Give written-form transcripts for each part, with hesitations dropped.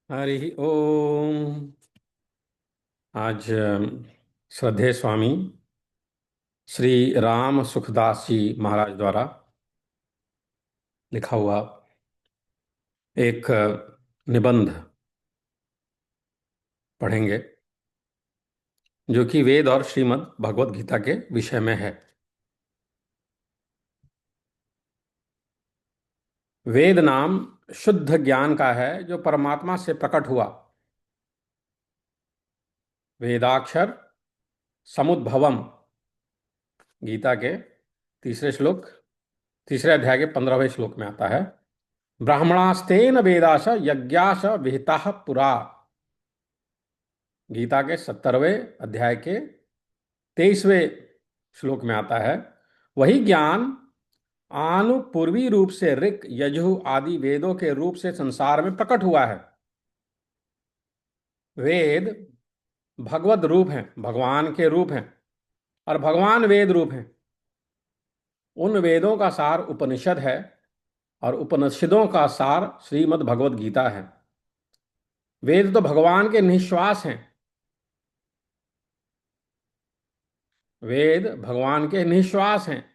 हरि ओम। आज श्रद्धेय स्वामी श्री राम सुखदास जी महाराज द्वारा लिखा हुआ एक निबंध पढ़ेंगे, जो कि वेद और श्रीमद् भगवत गीता के विषय में है। वेद नाम शुद्ध ज्ञान का है, जो परमात्मा से प्रकट हुआ। वेदाक्षर समुद्भवम, गीता के तीसरे श्लोक, तीसरे अध्याय के 15वें श्लोक में आता है। ब्राह्मणास्तेन वेदाश यज्ञाश विहिताः पुरा, गीता के 70वें अध्याय के 23वें श्लोक में आता है। वही ज्ञान आनुपूर्वी रूप से ऋक यजु आदि वेदों के रूप से संसार में प्रकट हुआ है। वेद भगवत रूप हैं, भगवान के रूप हैं, और भगवान वेद रूप हैं। उन वेदों का सार उपनिषद है, और उपनिषदों का सार श्रीमद् भगवत गीता है। वेद तो भगवान के निश्वास हैं। वेद भगवान के निश्वास हैं।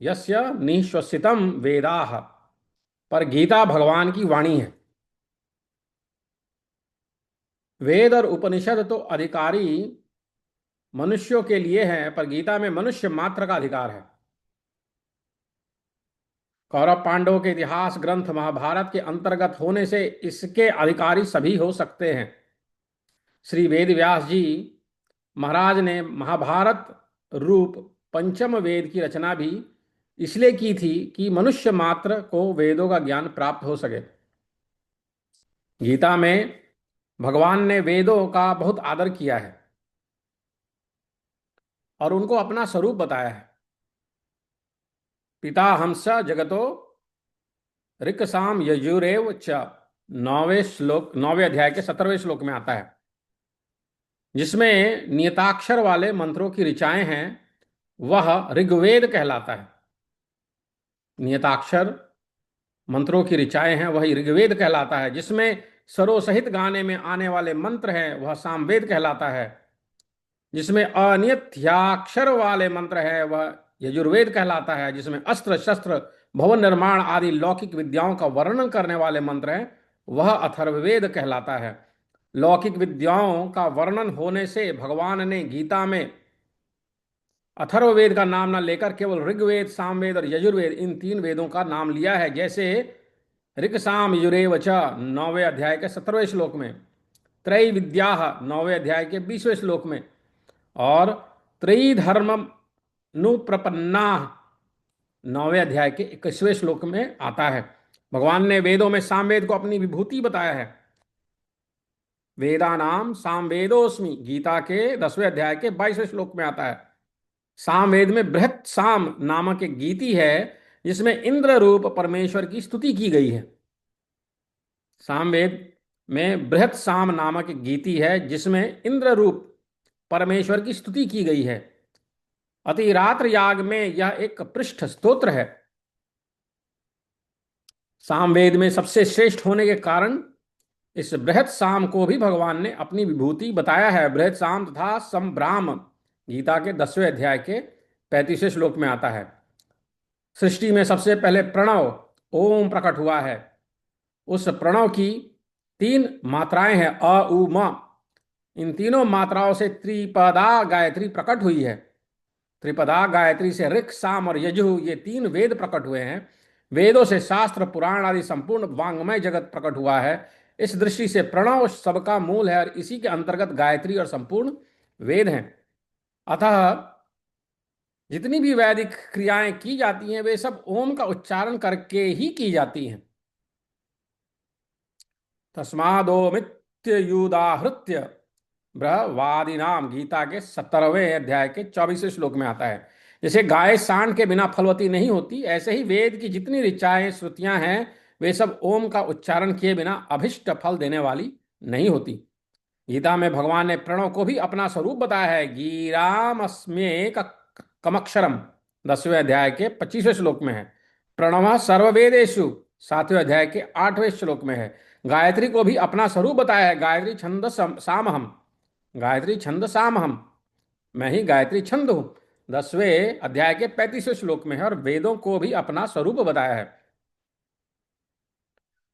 यस्य निश्वसितम वेदाः, पर गीता भगवान की वाणी है। वेद और उपनिषद तो अधिकारी मनुष्यों के लिए हैं, पर गीता में मनुष्य मात्र का अधिकार है। कौरव पांडवों के इतिहास ग्रंथ महाभारत के अंतर्गत होने से इसके अधिकारी सभी हो सकते हैं। श्री वेद व्यास जी महाराज ने महाभारत रूप पंचम वेद की रचना भी इसलिए की थी कि मनुष्य मात्र को वेदों का ज्ञान प्राप्त हो सके। गीता में भगवान ने वेदों का बहुत आदर किया है और उनको अपना स्वरूप बताया है। पिता हंस जगतो ऋक साम यजुरेव च, 9वें अध्याय के 17वें श्लोक में आता है, जिसमें नियताक्षर वाले मंत्रों की ऋचाएं हैं, वह ऋग्वेद कहलाता है। नियताक्षर मंत्रों की ऋचाएं हैं, वही ऋग्वेद कहलाता है। जिसमें स्वरों सहित गाने में आने वाले मंत्र हैं, वह सामवेद कहलाता है। जिसमें अनियत्याक्षर वाले मंत्र हैं, वह यजुर्वेद कहलाता है। जिसमें अस्त्र शस्त्र भवन निर्माण आदि लौकिक विद्याओं का वर्णन करने वाले मंत्र हैं, वह अथर्ववेद कहलाता है। लौकिक विद्याओं का वर्णन होने से भगवान ने गीता में अथर्ववेद का नाम न लेकर केवल ऋग्वेद, सामवेद और यजुर्वेद, इन तीन वेदों का नाम लिया है। जैसे ऋक साम यजुरेव च 9वें अध्याय के 17वें श्लोक में, त्रय विद्या 9वें अध्याय के 20वें श्लोक में, और त्रयीधर्म नुप्रपन्ना 9वें अध्याय के 21वें श्लोक में आता है। भगवान ने वेदों में सामवेद को अपनी विभूति बताया है। वेदानाम सामवेदोस्मि, गीता के 10वें अध्याय के 22वें श्लोक में आता है। सामवेद में बृहत साम नामक एक गीति है, जिसमें इंद्र रूप परमेश्वर की स्तुति की गई है। सामवेद में बृहत साम नामक एक गीति है, जिसमें इंद्र रूप परमेश्वर की स्तुति की गई है। अतिरात्र याग में यह एक पृष्ठ स्तोत्र है। सामवेद में सबसे श्रेष्ठ होने के कारण इस बृहत साम को भी भगवान ने अपनी विभूति बताया है। बृहत साम तथा संब्राम गीता के 10वें अध्याय के 35वें श्लोक में आता है। सृष्टि में सबसे पहले प्रणव ओम प्रकट हुआ है। उस प्रणव की 3 मात्राएं हैं, अ उ म। इन तीनों मात्राओं से त्रिपदा गायत्री प्रकट हुई है। त्रिपदा गायत्री से ऋक साम और यजु, ये 3 वेद प्रकट हुए हैं। वेदों से शास्त्र पुराण आदि संपूर्ण वांग्मय जगत प्रकट हुआ है। इस दृष्टि से प्रणव सबका मूल है, और इसी के अंतर्गत गायत्री और संपूर्ण वेद हैं। अतः जितनी भी वैदिक क्रियाएं की जाती हैं, वे सब ओम का उच्चारण करके ही की जाती हैं। तस्मादोमित्युदाहृत्य ब्रह्मवादी नाम, गीता के 17वें अध्याय के 24वें श्लोक में आता है। जैसे गाय सांड के बिना फलवती नहीं होती, ऐसे ही वेद की जितनी ऋचाएं श्रुतियां हैं, वे सब ओम का उच्चारण किए बिना अभिष्ट फल देने वाली नहीं होती। गीता में भगवान ने प्रणव को भी अपना स्वरूप बताया है। गीरामस्म्येक कमक्षरम 10वें अध्याय के 25वें श्लोक में है। प्रणव सर्ववेदेषु 7वें अध्याय के 8वें श्लोक में है। गायत्री को भी अपना स्वरूप बताया है। गायत्री छंद साम हम, गायत्री छंद साम हम, मैं ही गायत्री छंद हूं। 10वें अध्याय के 35वें श्लोक में है। और वेदों को भी अपना स्वरूप बताया है।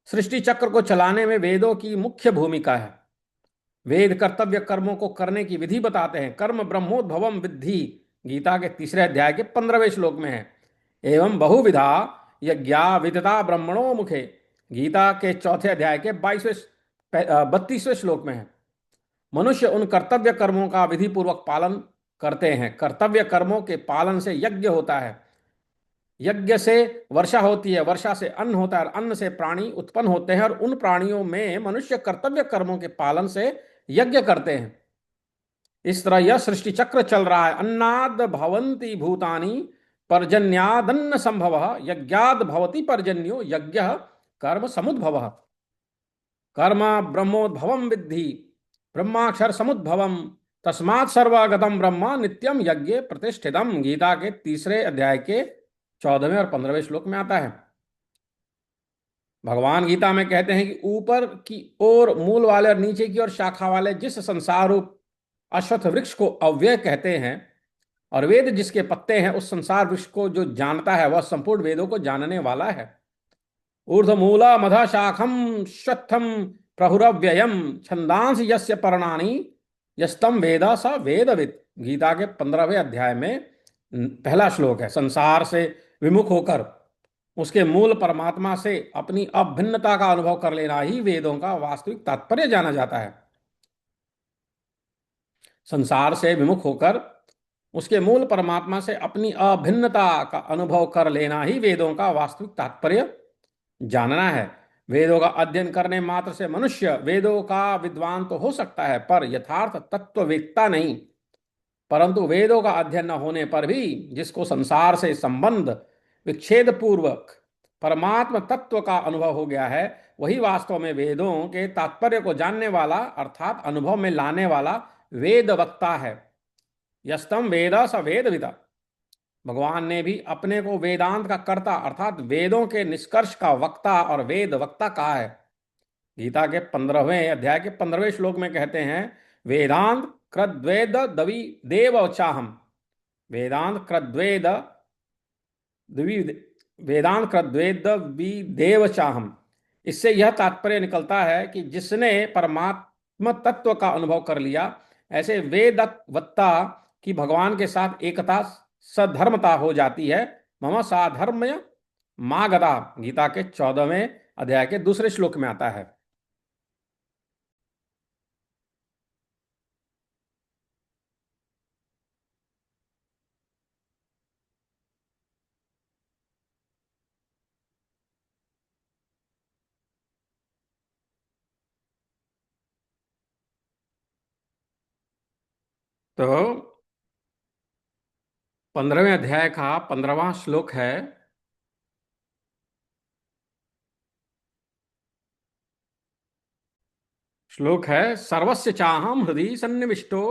सृष्टि चक्र को चलाने में वेदों की मुख्य भूमिका है। वेद कर्तव्य कर्मों को करने की विधि बताते हैं। कर्म ब्रह्मोद्भवम विद्धि, गीता के 3 अध्याय के 15वें श्लोक में है। एवं बहुविधा यज्ञा विदता ब्रह्मणो मुखे, गीता के 4 अध्याय के 32वें श्लोक में है। मनुष्य उन कर्तव्य कर्मों का विधि पूर्वक पालन करते हैं। कर्तव्य कर्मों के पालन से यज्ञ होता है, यज्ञ से वर्षा होती है, वर्षा से अन्न होता है, और अन्न से प्राणी उत्पन्न होते हैं, और उन प्राणियों में मनुष्य कर्तव्य कर्मों के पालन से यज्ञ करते हैं। इस तरह यह सृष्टि चक्र चल रहा है। अन्नाद भवन्ति भूतानि पर्जन्यादन्न संभव, यज्ञाद भवति पर्जन्यो यज्ञ कर्म समुद्भव। कर्म ब्रह्मोद्भवम विद्धि, ब्रह्माक्षर समुद्भवम, तस्मात् सर्वगतम ब्रह्म नित्यम यज्ञ प्रतिष्ठितम, गीता के 3 अध्याय के 14वें और 15वें श्लोक में आता है। भगवान गीता में कहते हैं कि ऊपर की ओर मूल वाले और नीचे की ओर शाखा वाले जिस संसार रूप अश्वत्थ वृक्ष को अव्यय कहते हैं, और वेद जिसके पत्ते हैं, उस संसार वृक्ष को जो जानता है वह संपूर्ण वेदों को जानने वाला है। ऊर्ध्वमूला मधा शाखम श्वत्थम प्रहुरव्ययम छंदांस यस्य पर्णानि यस्तम वेद स वेदवित्, गीता के 15वें अध्याय में पहला श्लोक है। संसार से विमुख होकर उसके मूल परमात्मा से अपनी अभिन्नता का अनुभव कर लेना ही वेदों का वास्तविक तात्पर्य जाना जाता है। संसार से विमुख होकर उसके मूल परमात्मा से अपनी अभिन्नता का अनुभव कर लेना ही वेदों का वास्तविक तात्पर्य जानना है। वेदों का अध्ययन करने मात्र से मनुष्य वेदों का विद्वान तो हो सकता है, पर यथार्थ तत्ववेत्ता नहीं। परंतु वेदों का अध्ययन न होने पर भी जिसको संसार से संबंध विच्छेद पूर्वक परमात्म तत्व का अनुभव हो गया है, वही वास्तव में वेदों के तात्पर्य को जानने वाला अर्थात अनुभव में लाने वाला वेद वक्ता है। यस्तम वेद स वेदविद, भगवान ने भी अपने को वेदांत का कर्ता अर्थात वेदों के निष्कर्ष का वक्ता और वेद वक्ता कहा है। गीता के 15वें अध्याय के 15वें श्लोक में कहते हैं, वेदांत कृद्वेद दवि देव चाहम, वेदांत कृद्वेद वेदांत कृद्वेद देव चाहम। इससे यह तात्पर्य निकलता है कि जिसने परमात्म तत्व का अनुभव कर लिया, ऐसे वेदवत्ता की भगवान के साथ एकता सधर्मता हो जाती है। मम साधर्म्य मागधा, गीता के 14वें अध्याय के 2 श्लोक में आता है। तो 15वें अध्याय का 15वां श्लोक है, सर्वस्य चाहम हृदि सन्निविष्टो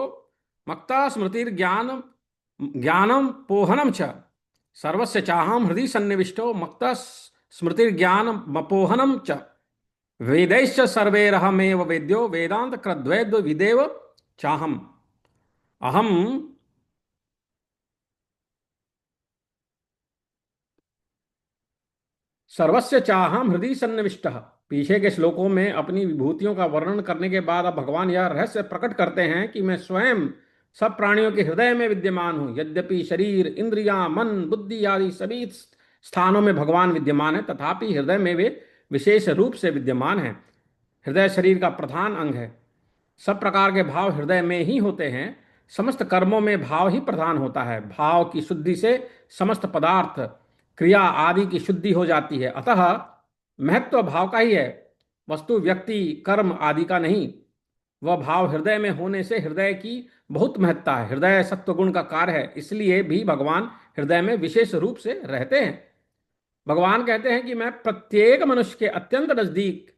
मक्ता स्मृतिर्ज्ञान ज्ञानम पोहनम च, सर्वस्य चाहम हृदि सन्निविष्टो मक्ता स्मृतिर्ज्ञान मपोहनम च, वेदैश्च सर्वैरहमेव वेद्यो वेदांत कृद्वैद्य विदेव चाहम। अहम सर्वस्य चाहम हृदय सन्निविष्ट, पीछे के श्लोकों में अपनी विभूतियों का वर्णन करने के बाद अब भगवान यह रहस्य प्रकट करते हैं कि मैं स्वयं सब प्राणियों के हृदय में विद्यमान हूं। यद्यपि शरीर इंद्रियां मन बुद्धि आदि सभी स्थानों में भगवान विद्यमान है, तथापि हृदय में वे विशेष रूप से विद्यमान हैं। हृदय शरीर का प्रधान अंग है। सब प्रकार के भाव हृदय में ही होते हैं। समस्त कर्मों में भाव ही प्रधान होता है। भाव की शुद्धि से समस्त पदार्थ क्रिया आदि की शुद्धि हो जाती है। अतः महत्व भाव का ही है, वस्तु व्यक्ति कर्म आदि का नहीं। वह भाव हृदय में होने से हृदय की बहुत महत्ता है। हृदय सत्वगुण का कार्य है, इसलिए भी भगवान हृदय में विशेष रूप से रहते हैं। भगवान कहते हैं कि मैं प्रत्येक मनुष्य के अत्यंत नजदीक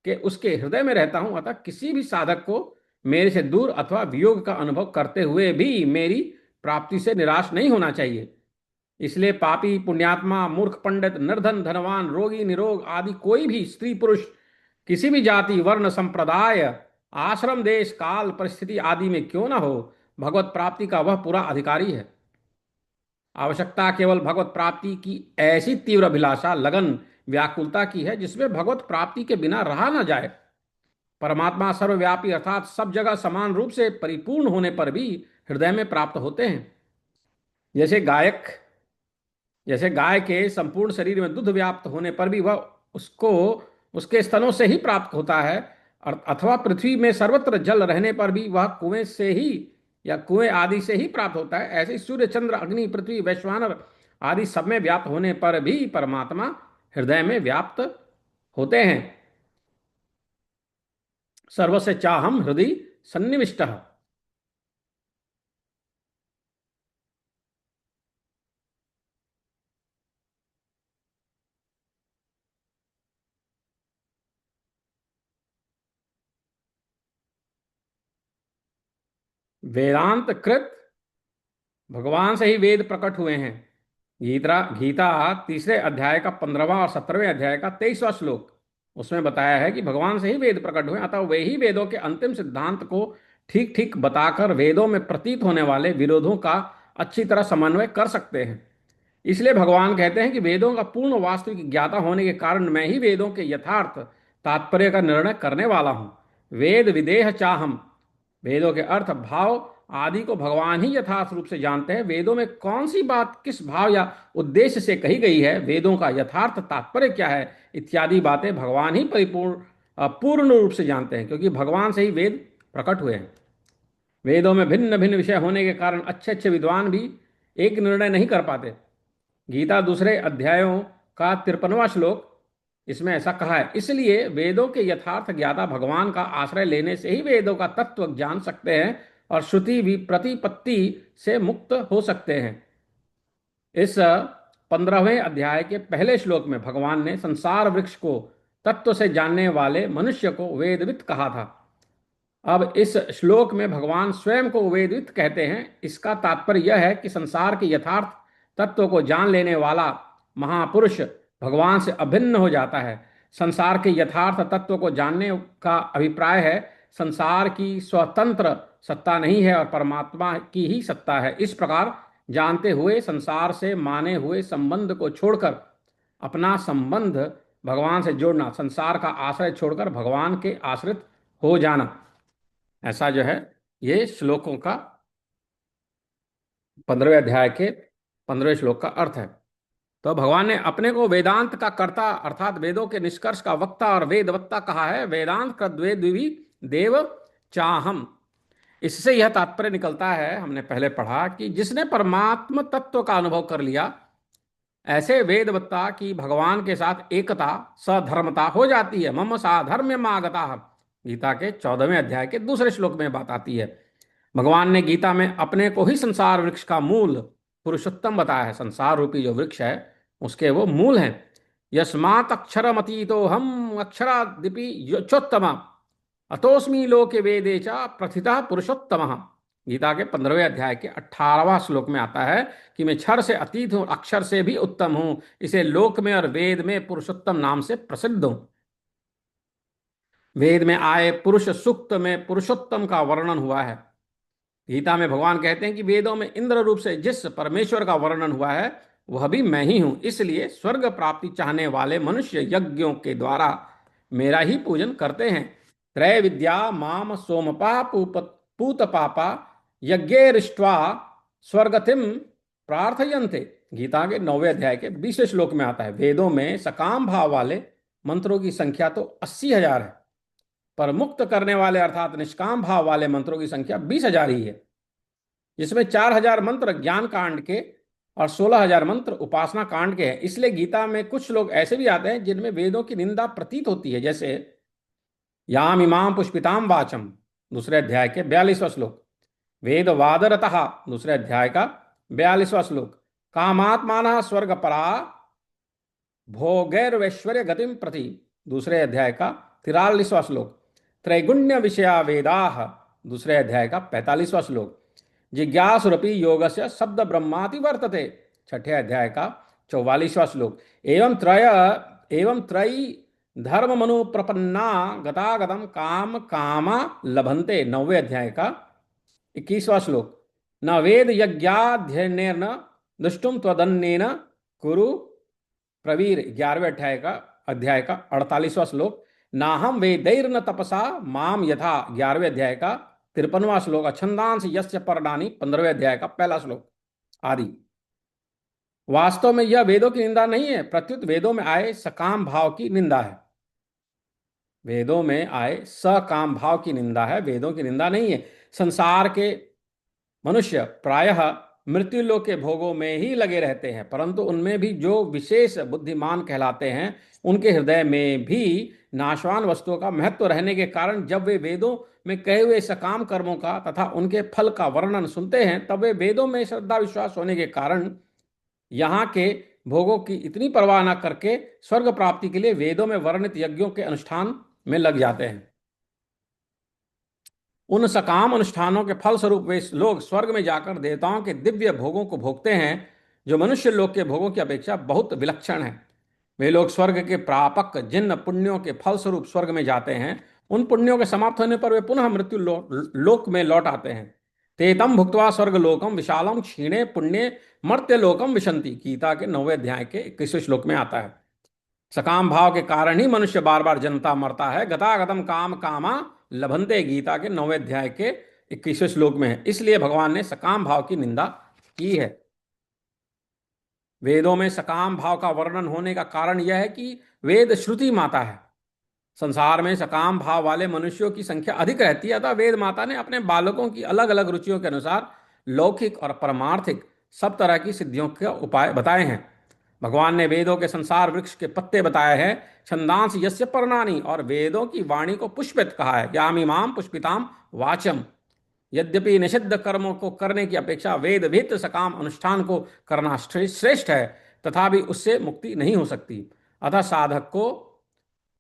के उसके हृदय में रहता हूं। अतः किसी भी साधक को मेरे से दूर अथवा वियोग का अनुभव करते हुए भी मेरी प्राप्ति से निराश नहीं होना चाहिए। इसलिए पापी, पुण्यात्मा, मूर्ख, पंडित, निर्धन, धनवान, रोगी, निरोग आदि कोई भी स्त्री पुरुष किसी भी जाति, वर्ण, संप्रदाय, आश्रम, देश, काल, परिस्थिति आदि में क्यों ना हो, भगवत प्राप्ति का वह पूरा अधिकारी है। आवश्यकता केवल भगवत प्राप्ति की ऐसी तीव्र अभिलाषा, लगन, व्याकुलता की है जिसमें भगवत प्राप्ति के बिना रहा न जाए। परमात्मा सर्वव्यापी अर्थात सब जगह समान रूप से परिपूर्ण होने पर भी हृदय में प्राप्त होते हैं। जैसे गायक जैसे गाय के संपूर्ण शरीर में दुग्ध व्याप्त होने पर भी वह उसको उसके स्तनों से ही प्राप्त होता है, अथवा पृथ्वी में सर्वत्र जल रहने पर भी वह कुएं से ही या कुएं आदि से ही प्राप्त होता है, ऐसे सूर्य, चंद्र, अग्नि, पृथ्वी, वैश्वानर आदि सब में व्याप्त होने पर भी परमात्मा हृदय में व्याप्त होते हैं। सर्वस्य चाहम हृदय सन्निविष्ट। वेदांत कृत भगवान से ही वेद प्रकट हुए हैं। गीता गीता तीसरे अध्याय का 15वां और 17वें अध्याय का 23वां श्लोक, उसमें बताया है कि भगवान से ही वेद प्रकट हुए, अतः वे ही वेदों के अंतिम सिद्धांत को ठीक ठीक बताकर वेदों में प्रतीत होने वाले विरोधों का अच्छी तरह समन्वय कर सकते हैं। इसलिए भगवान कहते हैं कि वेदों का पूर्ण वास्तविक ज्ञाता होने के कारण मैं ही वेदों के यथार्थ तात्पर्य का निर्णय करने वाला हूं। वेद विदेह चाहम, वेदों के अर्थ, भाव आदि को भगवान ही यथार्थ रूप से जानते हैं। वेदों में कौन सी बात किस भाव या उद्देश्य से कही गई है, वेदों का यथार्थ तात्पर्य क्या है, इत्यादि बातें भगवान ही पूर्ण रूप से जानते हैं, क्योंकि भगवान से ही वेद प्रकट हुए हैं। वेदों में भिन्न भिन्न विषय होने के कारण अच्छे अच्छे विद्वान भी एक निर्णय नहीं कर पाते। गीता दूसरे अध्यायों का 53वां श्लोक, इसमें ऐसा कहा है, इसलिए वेदों के यथार्थ ज्ञाता भगवान का आश्रय लेने से ही वेदों का तत्व जान सकते हैं और श्रुति भी प्रतिपत्ति से मुक्त हो सकते हैं। इस 15वें अध्याय के पहले श्लोक में भगवान ने संसार वृक्ष को तत्व से जानने वाले मनुष्य को वेदवित कहा था। अब इस श्लोक में भगवान स्वयं को वेदवित कहते हैं। इसका तात्पर्य यह है कि संसार के यथार्थ तत्व को जान लेने वाला महापुरुष भगवान से अभिन्न हो जाता है। संसार के यथार्थ तत्व को जानने का अभिप्राय है संसार की स्वतंत्र सत्ता नहीं है और परमात्मा की ही सत्ता है। इस प्रकार जानते हुए संसार से माने हुए संबंध को छोड़कर अपना संबंध भगवान से जोड़ना, संसार का आश्रय छोड़कर भगवान के आश्रित हो जाना, ऐसा जो है ये श्लोकों का 15वें अध्याय के 15वें श्लोक का अर्थ है। तो भगवान ने अपने को वेदांत का कर्ता अर्थात वेदों के निष्कर्ष का वक्ता और वेदवत्ता कहा है। वेदांत कृद्वेद द्विवी देव चाहम, इससे यह तात्पर्य निकलता है, हमने पहले पढ़ा, कि जिसने परमात्म तत्व का अनुभव कर लिया, ऐसे वेदवत्ता की भगवान के साथ एकता सधर्मता हो जाती है। मम साधर्म्यमागता, गीता के 14वें अध्याय के दूसरे श्लोक में बात आती है। भगवान ने गीता में अपने को ही संसार वृक्ष का मूल पुरुषोत्तम बताया है। संसार रूपी जो वृक्ष है उसके वो मूल हैं। यस्मात् अक्षरमतीतो हम अक्षरादिपि योच्योत्तम अतोस्मि लोके वेदे च प्रथितः पुरुषोत्तम, गीता के 15वें अध्याय के 18वां श्लोक में आता है कि मैं क्षर से अतीत हूं, अक्षर से भी उत्तम हूं, इसे लोक में और वेद में पुरुषोत्तम नाम से प्रसिद्ध हूं। वेद में आए पुरुष सूक्त में पुरुषोत्तम का वर्णन हुआ है। गीता में भगवान कहते हैं कि वेदों में इंद्र रूप से जिस परमेश्वर का वर्णन हुआ है वह भी मैं ही हूं। इसलिए स्वर्ग प्राप्ति चाहने वाले मनुष्य यज्ञों के द्वारा मेरा ही पूजन करते हैं। त्रय विद्या माम सोमपा पूत पापा यज्ञेरिष्ट्वा स्वर्गतिम प्रार्थयन्ते, गीता के 9वें अध्याय के 20वें श्लोक में आता है। वेदों में सकाम भाव वाले मंत्रों की संख्या तो 80,000 है, पर मुक्त करने वाले अर्थात निष्काम भाव वाले मंत्रों की संख्या 20,000 ही है, जिसमें 4,000 मंत्र ज्ञान कांड के और 16,000 मंत्र उपासना कांड के हैं। इसलिए गीता में कुछ लोग ऐसे भी आते हैं जिनमें वेदों की निंदा प्रतीत होती है, जैसे याम इमाम पुष्पिताम वाचम दूसरे अध्याय के 42वां श्लोक, वेद वादरतः दूसरे अध्याय का 42वां श्लोक, कामात्मानः स्वर्ग परा भोगैर्वैश्वर्य गतिम प्रति दूसरे अध्याय का 43वां श्लोक, त्रैगुण्य विषया वेदाः दूसरे अध्याय का 45वां श्लोक, जिज्ञासुरपि योगस्य शब्द ब्रह्माति वर्तते छठे अध्याय का 44वां श्लोक। एवं त्रयी धर्म मनु प्रपन्ना गतागतम काम कामा लभन्ते, 9वें अध्याय का 21वां श्लोक। न वेद यज्ञाध्ययनेन दुष्टुम त्वदन्येन कुरु प्रवीर, 11वें अध्याय का 48वां श्लोक। नाहम वेदैर्न तपसा माम यथा, 11वें अध्याय का 53वां श्लोक। अच्छंदांश यस्य पर्णानि, 15वें अध्याय का पहला श्लोक आदि। वास्तव में यह वेदों की निंदा नहीं है, प्रत्युत वेदों में आए सकाम भाव की निंदा है। वेदों में आए सकाम भाव की निंदा है, वेदों की निंदा नहीं है। संसार के मनुष्य प्रायः मृत्यु लोक के भोगों में ही लगे रहते हैं, परंतु उनमें भी जो विशेष बुद्धिमान कहलाते हैं, उनके हृदय में भी नाशवान वस्तुओं का महत्व रहने के कारण जब वे वेदों में कहे हुए सकाम कर्मों का तथा उनके फल का वर्णन सुनते हैं, तब वे वेदों में श्रद्धा विश्वास होने के कारण यहाँ के भोगों की इतनी परवाह न करके स्वर्ग प्राप्ति के लिए वेदों में वर्णित यज्ञों के अनुष्ठान में लग जाते हैं। उन सकाम अनुष्ठानों के फलस्वरूप वे लोग स्वर्ग में जाकर देवताओं के दिव्य भोगों को भोगते हैं, जो मनुष्य लोक के भोगों की अपेक्षा बहुत विलक्षण है। वे लोग स्वर्ग के प्रापक जिन पुण्यों के फलस्वरूप स्वर्ग में जाते हैं, उन पुण्यों के समाप्त होने पर वे पुनः मृत्यु लोक में लौट आते हैं। तेतम भुक्त्वा स्वर्ग लोकम विशालम क्षीणे पुण्य मर्त्य लोकम विशंति, गीता के 9वें अध्याय के 21वें श्लोक में आता है। सकाम भाव के कारण ही मनुष्य बार बार जनता मरता है। गतागतम काम कामा लभंते, गीता के 9वें अध्याय के 21वें श्लोक में है। इसलिए भगवान ने सकाम भाव की निंदा की है। वेदों में सकाम भाव का वर्णन होने का कारण यह है कि वेद श्रुति माता है। संसार में सकाम भाव वाले मनुष्यों की संख्या अधिक रहती है, अतः वेद माता ने अपने बालकों की अलग अलग रुचियों के अनुसार लौकिक और परमार्थिक सब तरह की सिद्धियों के उपाय बताए हैं। भगवान ने वेदों के संसार वृक्ष के पत्ते बताए हैं, छंदांस यस्य पर्णानि, और वेदों की वाणी को पुष्पित कहा है। यामिमाम पुष्पिताम वाचम। यद्यपि निषिद्ध कर्मों को करने की अपेक्षा वेद विहित सकाम अनुष्ठान को करना श्रेष्ठ है, तथापि उससे मुक्ति नहीं हो सकती। अतः साधक को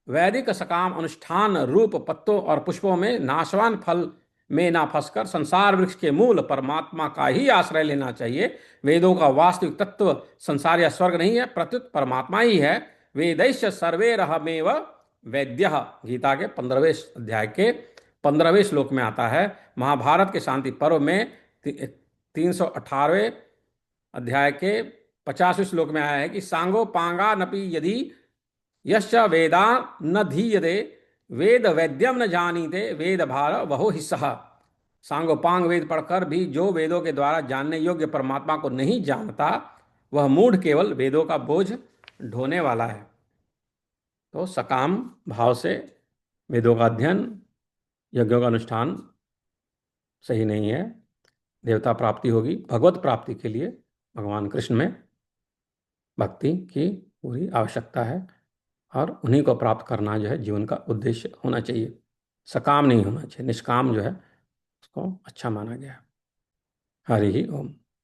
वैदिक सकाम अनुष्ठान रूप पत्तों और पुष्पों में नाशवान फल में ना फंसकर संसार वृक्ष के मूल परमात्मा का ही आश्रय लेना चाहिए। वेदों का वास्तविक तत्व संसार या स्वर्ग नहीं है, प्रत्युत परमात्मा ही है। वेदैश्च सर्वैरहमेव वैद्यः, गीता के 15वें अध्याय के 15वें श्लोक में आता है। महाभारत के शांति पर्व में 318वें अध्याय के 50वें श्लोक में आया है कि सांगो पांगा नपि यदि यश्च वेदा न धीयते वेद वैद्यम न जानीते वेद भार वहो हिस्सा। सांगोपांग वेद पढ़कर भी जो वेदों के द्वारा जानने योग्य परमात्मा को नहीं जानता, वह मूढ़ केवल वेदों का बोझ ढोने वाला है। तो सकाम भाव से वेदों का अध्ययन, यज्ञों का अनुष्ठान सही नहीं है। देवता प्राप्ति होगी, भगवत प्राप्ति के लिए भगवान कृष्ण में भक्ति की पूरी आवश्यकता है, और उन्हीं को प्राप्त करना जो है जीवन का उद्देश्य होना चाहिए। सकाम नहीं होना चाहिए, निष्काम जो है उसको अच्छा माना गया। हरि ही ओम।